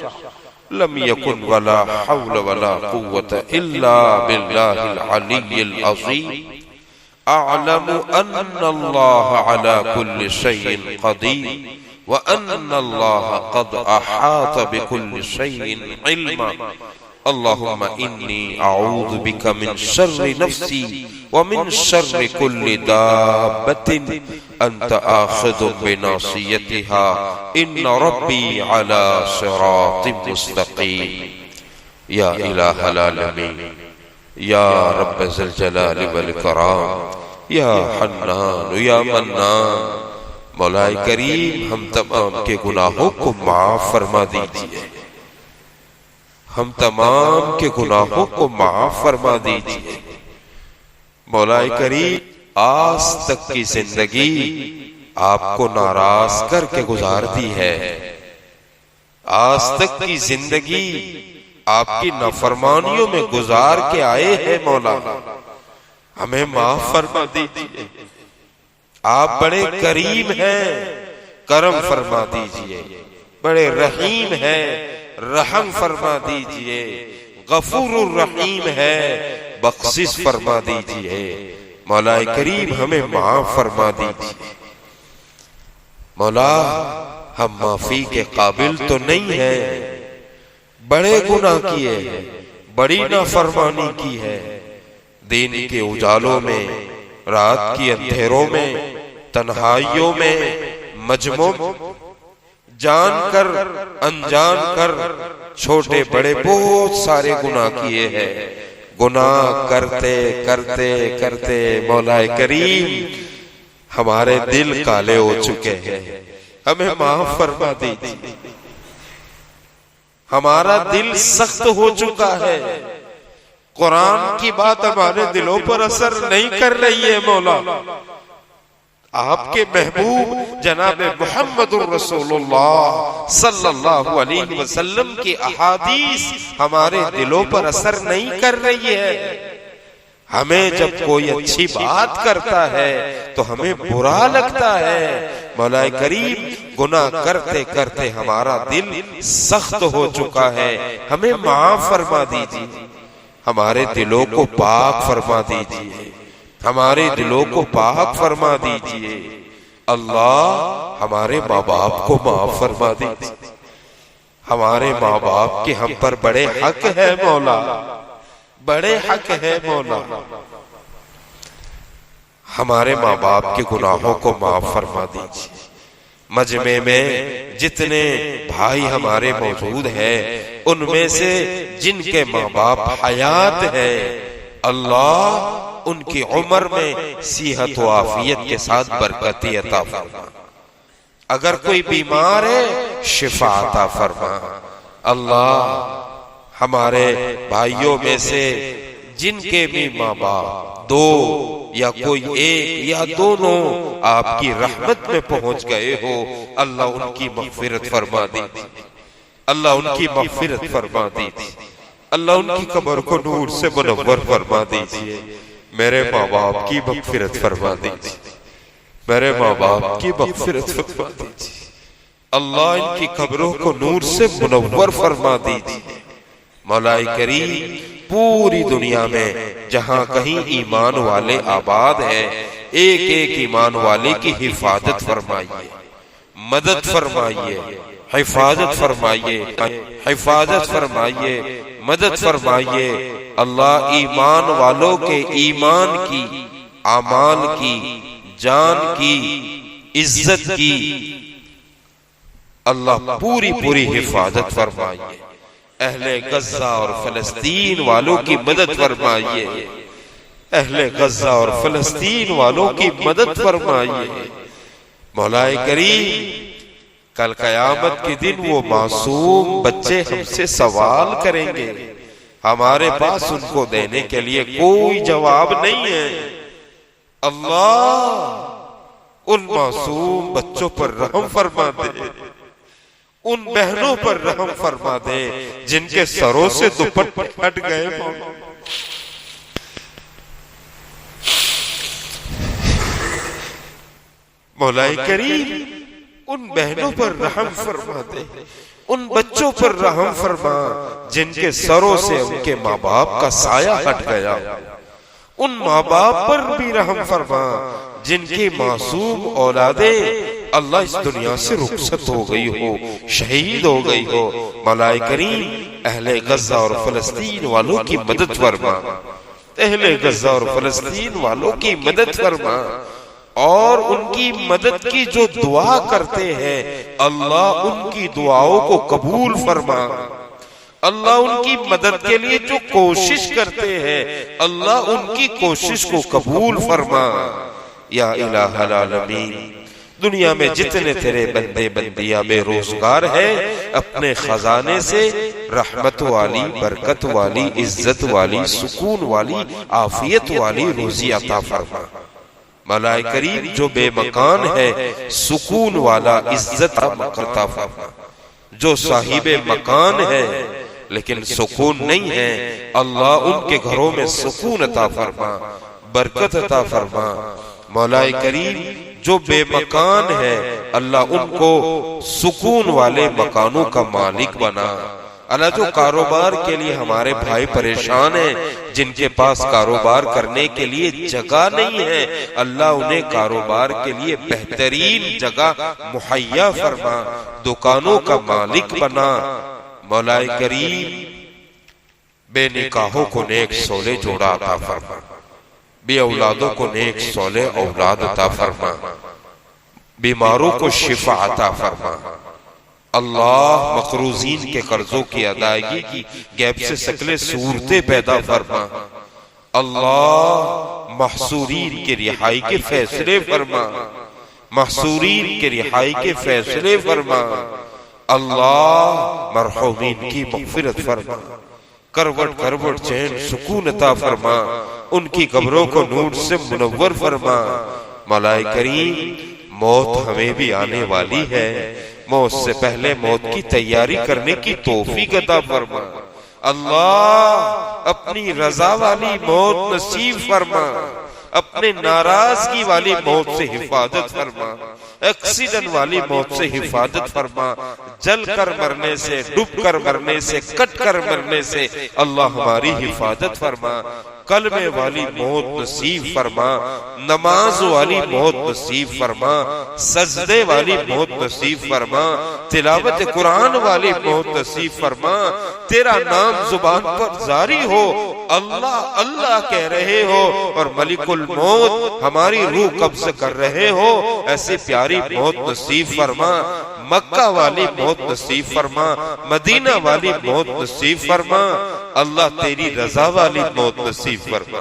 लम यकुन वला हौल वला कुव्वता इल्ला बिल्लाहिल अलिय्यिल अज़ीम। अअलमु अन्ना अल्लाह अला कुल्लि शैइन क़दीर व अन्ना अल्लाह क़द अहात बिकुल्लि शैइन इल्मा। अल्लाहुम्मा इन्नी अऊज़ु बिका मिन शर्रि नफ्सी व मिन शर्रि कुल्लि दाब्बतिन अंत आखिज़ुन बिनासियतिहा इन्ना रब्बी अला सिरातिन मुस्तक़ीम। या इलाहल आलमीन या रब्ब ज़िल जलाली वल इकराम या हन्नान या मन्नान। मौलाए करीम हम तमाम के गुनाहों को माफ फरमा दीजिए, हम तमाम के गुनाहों को माफ फरमा दीजिए। मौलाए करीम आज तक की जिंदगी आपको नाराज करके गुजार दी है, आज तक की जिंदगी आपकी नाफरमानियों में गुजार के आए हैं। मौला हमें माफ फरमा दीजिए। आप बड़े करीम हैं, करम फरमा दीजिए। बड़े रहीम हैं, रहम फरमा दीजिए। गफूरुर रहीम है, बख्शिश फरमा दीजिए। मौलाए करीम हमें माफ फरमा दीजिए। मौला हम माफी के काबिल तो नहीं है, बड़े गुनाह किए हैं, बड़ी नाफरमानी की है। दिन के उजालों में, रात की अंधेरों में, तन्हाइयों में, मजमों, जानकर अनजान कर छोटे बड़े बहुत सारे गुनाह किए हैं। गुनाह करते करते करते मौलाए करीम हमारे दिल काले हो चुके हैं, हमें माफ फरमा दीजिए। हमारा दिल सख्त हो चुका है, कुरान की बात हमारे दिलों पर असर नहीं कर रही है। मौला, आपके महबूब जनाब मुहम्मदुर रसूलुल्लाह सल्लल्लाहु अलैहि वसल्लम की अहादीस हमारे दिलों पर असर नहीं कर रही है। हमें जब कोई अच्छी बात करता है तो हमें बुरा लगता है। मौलाए करीम, गुनाह करते करते हमारा दिल सख्त हो चुका है, हमें माफ फरमा दीजिए। हमारे दिलों को पाक फरमा दीजिए, हमारे दिलों को पाक फरमा दीजिए। अल्लाह, हमारे माँ बाप को माफ फरमा दीजिए। हमारे माँ बाप के हम पर बड़े हक है मौला, बड़े हक है मौला। हमारे माँ बाप के गुनाहों को माफ फरमा दीजिए। मजमे में जितने भाई हमारे मौजूद हैं, उनमें से जिनके माँ बाप हयात है, अल्लाह उनकी उम्र में सेहत व आफियत के साथ बरकती अता फरमा। अगर कोई बीमार है, शिफा अता फरमा। अल्लाह, हमारे भाइयों में से जिनके भी माँ बाप दो या कोई एक या दोनों आपकी रहमत में पहुंच गए हो, अल्लाह उनकी मग़फ़िरत फरमा दीजिए। अल्लाह उनकी मग़फ़िरत फरमा दीजिए। अल्लाह उनकी कब्र को नूर से मुनव्वर फरमा दीजिए। मेरे माँ बाप की मग़फ़िरत फरमा दीजिए। मेरे माँ बाप की मग़फ़िरत फरमा दीजिए। अल्लाह इनकी कब्रों को नूर से मुनव्वर फरमा दीजिए। मौलाए करीम, पूरी दुनिया में जहां कहीं ईमान वाले आबाद हैं, एक एक ईमान वाले की हिफाजत फरमाइए, मदद फरमाइए, हिफाजत फरमाइए, हिफाजत फरमाइए, मदद फरमाइए। अल्लाह ईमान वालों के ईमान की, आमाल की, जान की, इज्जत की अल्लाह पूरी पूरी हिफाजत फरमाइए। अहले गज़ा और फलस्तीन वालों की मदद फरमाइए। अहले गज़ा और फलस्तीन वालों की मदद फरमाइए। मौलाए करीम, कल कयामत के दिन वो मासूम बच्चे हमसे सवाल करेंगे, हमारे पास उनको देने के लिए कोई जवाब नहीं है। अल्लाह, उन मासूम बच्चों पर रहम फरमा दे, उन बहनों पर रहम फरमा दे जिनके सरों से दुपट्टे हट गए। मौलाए करीम, उन बहनों पर रहम फरमा दे, उन बच्चों पर रहम फरमा जिनके सरों से उनके माँ बाप का साया हट गया। उन माँ बाप पर भी रहम फरमा जिनकी मासूम औलादे अल्लाह इस दुनिया से रुखसत हो गई हो, शहीद हो गई हो। मौलाए करीम, अहले गज़ा और फलस्तीन वालों की मदद फरमा, अहले गज़ा और फलस्तीन वालों की मदद फरमा। और उनकी मदद की जो दुआ करते हैं, अल्लाह उनकी दुआओं को कबूल फरमा। अल्लाह उनकी मदद के लिए जो कोशिश करते हैं, अल्लाह उनकी कोशिश को कबूल फरमा। या इलाहल आलमीन, दुनिया में जितने तेरे बंदे बंदियां बेरोजगार है, अपने खजाने से रहमत वाली, बरकत वाली, इज्जत वाली, सुकून वाली, आफियत वाली रोजी अता फरमा। मौलाए करीम, जो बेमकान है, सुकून वाला, इज्जत अता फरमा। जो साहिबे मकान है लेकिन सुकून नहीं है, अल्लाह उनके घरों में सुकून अता फरमा, बरकत अता फरमा। मौलाए करीम, जो बेमकान है, अल्लाह उनको सुकून वाले मकानों का मालिक बना। अल्लाह, जो कारोबार के लिए हमारे भाई परेशान हैं, जिनके पास कारोबार करने के लिए जगह नहीं है, अल्लाह उन्हें कारोबार के लिए बेहतरीन जगह मुहैया फरमा, दुकानों का मालिक बना। मौलाए करीम बेनिकाहों को नेक सोले जोड़ा अता फरमा, बे औलादों को नेक सोले औलाद अता फरमा, बीमारों को शिफा अता फरमा। अल्लाह मकरूजीन के कर्जों की अदायगी की गैब से सकले सूरतें पैदा फरमा। अल्लाह महसूरीन के रिहाई के फैसले फरमा, महसूरीन के रिहाई के फैसले फरमा। अल्लाह मरहूमीन की मग़फ़िरत फरमा, करवट करवट चैन सुकून अता फरमा, उनकी कब्रों को नूर से मुनव्वर फरमा। मौलाए करीम मौत हमें भी आने वाली है, मौत से पहले मौत की तैयारी करने की तौफीक अता फरमा। अल्लाह अपनी रजा वाली मौत नसीब फरमा, अपने नाराजगी वाली मौत से हिफाजत फरमा, एक्सीडेंट वाली मौत से हिफाजत फरमा, जल कर मरने से, डूब कर मरने से, कट कर मरने से अल्लाह हमारी हिफाजत फरमा। कलमे वाली मौत नसीब फरमा, नमाज वाली मौत नसीब फरमा, सजदे वाली मौत नसीब फरमा, तिलावत कुरान वाली मौत नसीब फरमा। तेरा नाम जुबान पर जारी हो, अल्लाह अल्लाह कह रहे हो और मलिकुल मौत हमारी रूह कब्ज़ कर रहे हो, ऐसी प्यारी मौत नसीब फरमा। मक्का वाली मौत नसीब फरमा, मदीना वाली मौत नसीब फरमा। अल्लाह तेरी रजा वाली मौत नसीब फरमा,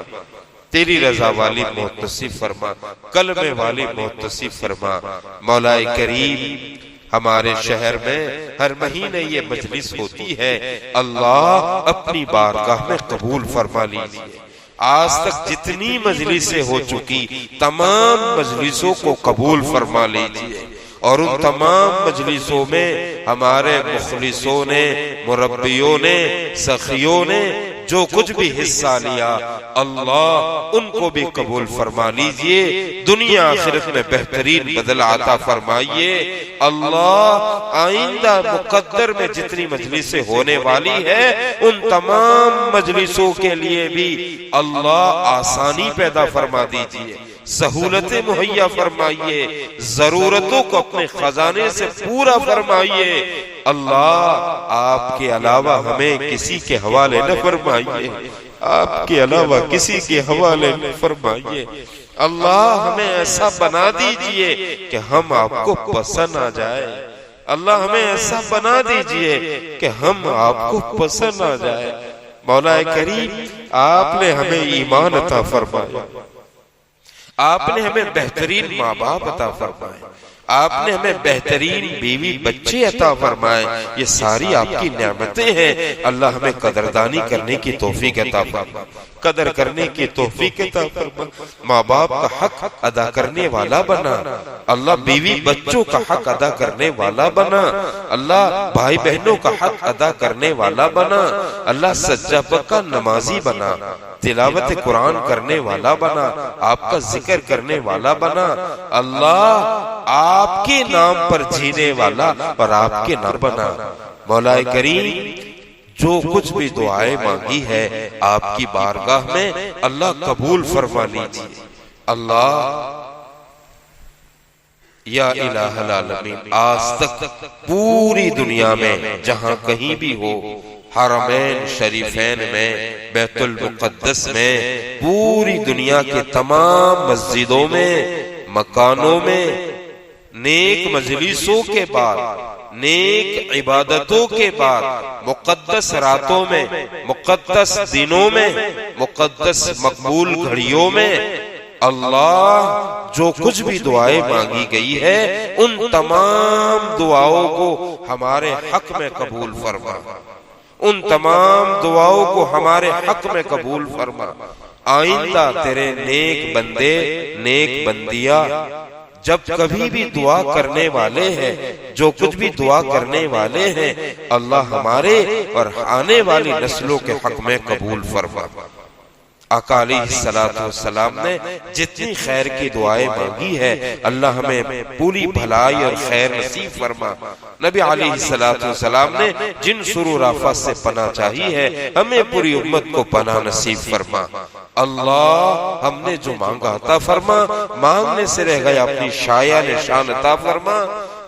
तेरी रजा वाली मौत नसीब फरमा, कलमे वाली मौत नसीब फरमा। मौलाए करीम हमारे शहर में हर महीने ये मजलिस होती है, अल्लाह अपनी बारगाह में कबूल फरमा लीजिए। आज तक जितनी मजलिसें हो चुकी तमाम मजलिसों को कबूल फरमा लीजिए और उन तमाम मजलिसों में हमारे मुखलिसों ने, मुरब्बियों ने, सखियों ने जो कुछ भी हिस्सा लिया, अल्लाह उनको भी कबूल फरमा लीजिए। दुनिया आखिरत में बेहतरीन बदला अता फरमाइए। अल्लाह आइंदा मुकद्दर में जितनी मजलिसें होने वाली है उन तमाम मजलिसों के लिए भी अल्लाह आसानी पैदा फरमा दीजिए, सहूलतें मुहैया फरमाइए, जरूरतों को अपने खजाने से पूरा फरमाइए। अल्लाह आपके अलावा हमें किसी के हवाले न फरमाइए, आपके अलावा किसी के हवाले न फरमाइए। अल्लाह हमें ऐसा बना दीजिए कि हम आपको पसंद आ जाए। अल्लाह हमें ऐसा बना दीजिए कि हम आपको पसंद आ जाए। मौलाए करीम आपने हमें ईमान अता फरमाया, आपने हमें बेहतरीन माँ बाप अता फरमाए, आपने हमें बेहतरीन बीवी बच्चे अता फरमाए। ये सारी आपकी नेमतें हैं। अल्लाह हमें कदरदानी करने की तौफीक अता फरमा, कदर करने की तौफीक अता फरमा। माँ बाप का हक अदा करने वाला बना, अल्लाह बीवी बच्चों का हक अदा करने वाला बना, अल्लाह भाई बहनों का हक अदा करने वाला बना, अल्लाह सच्चा पक्का नमाजी बना, तिलावत कुरान करने वाला बना, आपका जिक्र करने वाला बना। अल्लाह आपके नाम पर जीने वाला और आपके नाम बना। मौलाए करीम जो कुछ भी दुआएं मांगी है आपकी बारगाह में अल्लाह कबूल फरमा लीजिए। अल्लाह या इलाहल आलमीन, आज तक पूरी दुनिया में जहां कहीं भी हो, हरमैन शरीफैन में, बैतुल मुक़द्दस में, पूरी दुनिया के तमाम मस्जिदों में, मकानों में नेक मजलिसों के बाद, नेक इबादतों के बाद, मुक़द्दस रातों में, मुक़द्दस दिनों में, मुक़द्दस मकबूल घड़ियों में अल्लाह जो कुछ भी दुआएं मांगी गई है उन तमाम दुआओं को हमारे हक में कबूल फरमा, उन तमाम दुआओं को हमारे हक में कबूल फरमा। आइंदा तेरे नेक बंदे, नेक बंदिया जब कभी भी दुआ करने वाले हैं, जो कुछ भी दुआ करने वाले हैं, अल्लाह हमारे और आने वाली नस्लों के हक में कबूल फरमा। आका अलैहिस्सलातु वस्सलाम ने जितनी खैर की दुआएं मांगी है अल्लाह हमें पूरी भलाई और खैर नसीब फरमा। नबी अलैहिस्सलातु वस्सलाम ने जिन शुरूर आफत से पनाह चाही है हमें पूरी उम्मत को पनाह नसीब फरमा। अल्लाह हमने जो मांगा अता फरमा, मांगने से रह गया अपनी शाया निशान अता फरमा।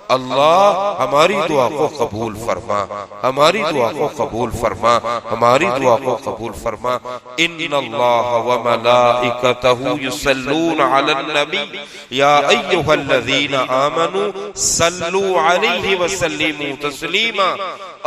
अल्लाह हमारी दुआ को कबूल फरमा, हमारी दुआ को कबूल फरमा, हमारी दुआ को कबूल फरमा। इन्नल्लाह व मलाइकतहु युसल्लून अलन नबी या अय्युहल्लज़ीना आमनू सल्लू अलैहि व सल्लिमू तस्लीमा।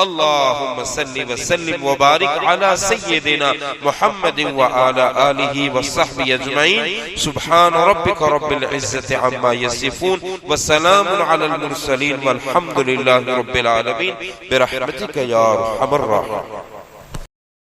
अल्लाहुम्मा सल्लि व सल्लिम व बारिक अला सय्यिदिना मुहम्मदिन व अला आलिहि व सहबिहि अजमईन। सुब्हान रब्बिका रब्बिल इज्जति अम्मा यसिफून व सलामुन अलल मुरसलीन वल्हम्दुलिल्लाहि रब्बिल आलमीन बिरहमतिका या अरहमर राहिमीन।